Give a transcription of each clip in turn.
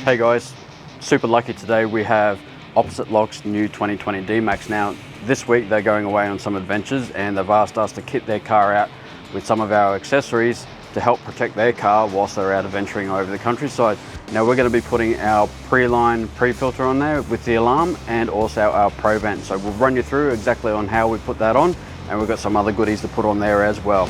Hey guys, super lucky today. We have Opposite Lock's new 2020 D-Max. Now this week they're going away on some adventures and they've asked us to kit their car out with some of our accessories to help protect their car whilst they're out adventuring over the countryside. Now we're going to be putting our pre-line pre-filter on there with the alarm and also our Pro Vent. So we'll run you through exactly on how we put that on, and we've got some other goodies to put on there as well.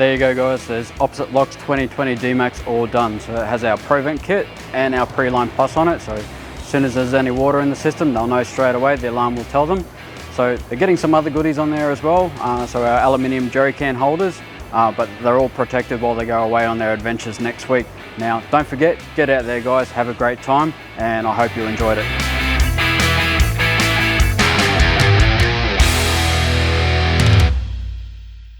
there you go guys, there's Opposite Locks 2020 D-Max all done. So it has our ProVent kit and our Pre-Line Plus on it, so as soon as there's any water in the system they'll know straight away, the alarm will tell them. So they're getting some other goodies on there as well, so our aluminium jerry can holders, but they're all protected while they go away on their adventures next week. Now don't forget, get out there guys, have a great time, and I hope you enjoyed it.